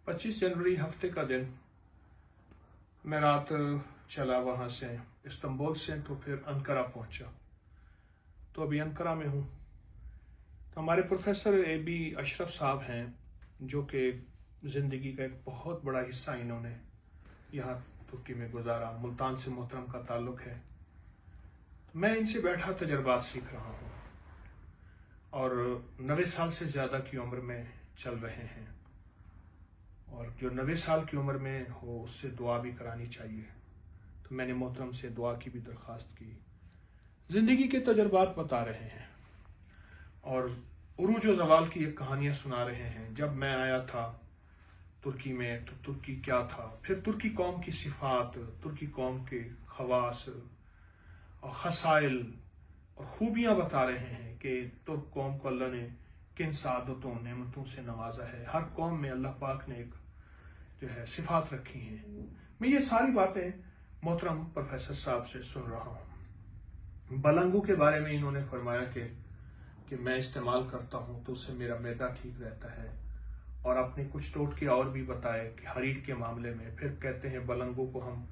25 जनवरी हफ्ते का दिन मैं रात चला वहाँ से इस्तांबुल से, तो फिर अंकारा पहुँचा। तो अभी अंकारा में हूँ। तो हमारे प्रोफेसर AB अशरफ साहब हैं, जो कि ज़िंदगी का एक बहुत बड़ा हिस्सा इन्होंने यहाँ तुर्की में गुजारा। मुल्तान से मोहतरम का ताल्लुक़ है। तो मैं इनसे बैठा तजर्बात सीख रहा हूँ और 90 साल से ज़्यादा की उम्र में चल रहे हैं, और जो 90 साल की उम्र में हो उससे दुआ भी करानी चाहिए। तो मैंने मोहतरम से दुआ की भी दरख्वास्त की। ज़िंदगी के तजर्बात बता रहे हैं और उरूज व ज़वाल की एक कहानियाँ सुना रहे हैं। जब मैं आया था तुर्की में तो तुर्की क्या था, फिर तुर्की कौम की सिफात, तुर्की कौम के खवास और खसाइल और खूबियाँ बता रहे हैं कि तुर्क कौम को अल्लाह ने किन सादतों नेमतों से नवाजा है। हर कौम में अल्लाह पाक ने एक जो है सिफात रखी हैं। मैं ये सारी बातें मोहतरम प्रोफेसर साहब से सुन रहा हूँ। बलंगू के बारे में इन्होंने फरमाया कि मैं इस्तेमाल करता हूँ तो उससे मेरा मैदा ठीक रहता है, और अपने कुछ टोटके और भी बताए कि हरीर के मामले में। फिर कहते हैं बलंगू को हम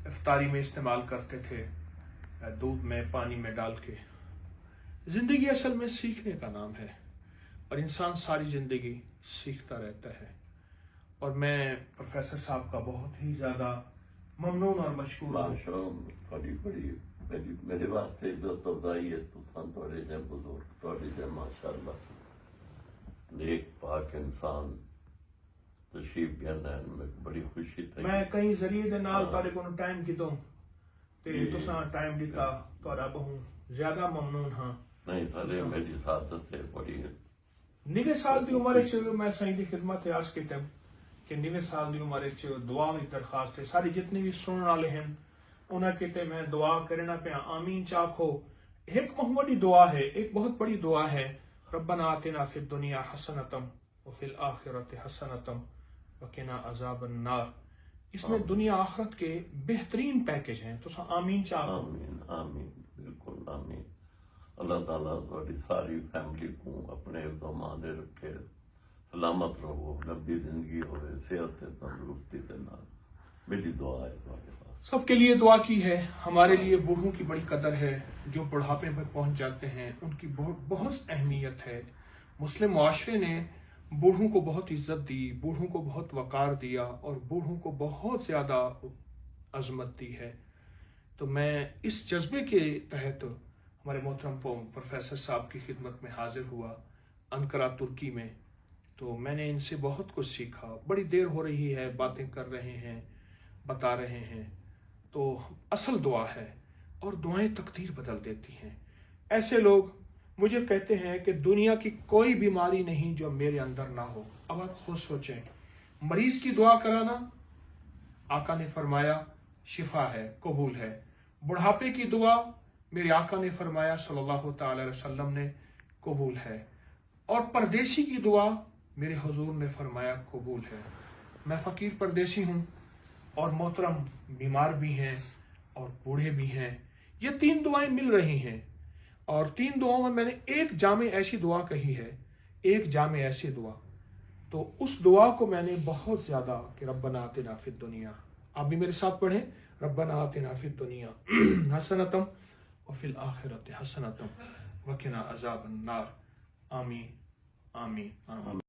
इफ्तारी में इस्तेमाल करते थे, दूध में पानी में डाल के। ज़िंदगी असल में सीखने का नाम है और इंसान सारी ज़िंदगी सीखता रहता है। और मैं प्रोफेसर साहब का बहुत ही ज़्यादा ममनून और मशकूर हूँ। मेरे वास्ते जो तबदाई है तुसान थोड़े जै बुजुर्ग थोड़े जै माशाअल्लाह नेक पाक इंसान तशरीफ गया में बड़ी खुशी थी। मैं कई जरिए दे नाल तारे को टाइम की ते तुसा टाइम दिता तोरा बहु ज्यादा ममनून हां। नहीं सारे मेरी सादत है बड़ी 90 साल की उम्र च मैं सही दी खिदमत है आज के टाइम कि 90 साल की उम्र च दुआ की दरखास्त है। सारे जितने भी सुनने वाले हैं उन्हें कहते मैं दुआ करना पे आमीन चाखो। एक बहुत बड़ी दुआ है, एक बहुत बड़ी दुआ है, रब्बना आतिना फिद दुनिया हसनतम व फिल आखिरति हसनतम व किना अज़ाबन नार। इसमें दुनिया आखिरत के बेहतरीन पैकेज हैं। तो आमीन चाखो। आमीन आमीन बिल्कुल आमीन। अल्लाह ताला तुम्हारी सारी फैमिली को अपने दमाने रखे, सलामत रहो, लंबी जिंदगी होवे, सेहत तंदुरुस्ती के नाल। मेरी दुआ है तुम्हारे पास। सबके लिए दुआ की है। हमारे लिए बूढ़ों की बड़ी कदर है। जो बुढ़ापे पर पहुंच जाते हैं उनकी बहुत अहमियत है। मुस्लिम मुआशरे ने बूढ़ों को बहुत इज्जत दी, बूढ़ों को बहुत वकार दिया और बूढ़ों को बहुत ज़्यादा अजमत दी है। तो मैं इस जज्बे के तहत हमारे मोहतरम प्रोफेसर साहब की खिदमत में हाजिर हुआ अंकारा तुर्की में। तो मैंने इनसे बहुत कुछ सीखा। बड़ी देर हो रही है, बातें कर रहे हैं, बता रहे हैं। तो असल दुआ है और दुआएं तकदीर बदल देती हैं। ऐसे लोग मुझे कहते हैं कि दुनिया की कोई बीमारी नहीं जो मेरे अंदर ना हो। अब आप खुद सोचें, मरीज की दुआ कराना आका ने फरमाया शिफा है, कबूल है। बुढ़ापे की दुआ मेरे आका ने फरमाया सल्लल्लाहु अलैहि वसल्लम ने कबूल है। और परदेशी की दुआ मेरे हुजूर ने फरमाया कबूल है। मैं फ़कीर परदेशी हूँ और मोहतरम बीमार भी हैं और बूढ़े भी हैं। ये 3 दुआएं मिल रही हैं और 3 दुआओं में मैंने एक जामे ऐसी दुआ कही है, एक जामे ऐसी दुआ। तो उस दुआ को मैंने बहुत ज़्यादा कि रब्बना आतिना फिद दुनिया, आप भी मेरे साथ पढ़ें, रब्बना आतिना फिद दुनिया हसनतम व फिल आखिरति हसनतम व किना अज़ाबन नार। आमीन आमीन आमीन।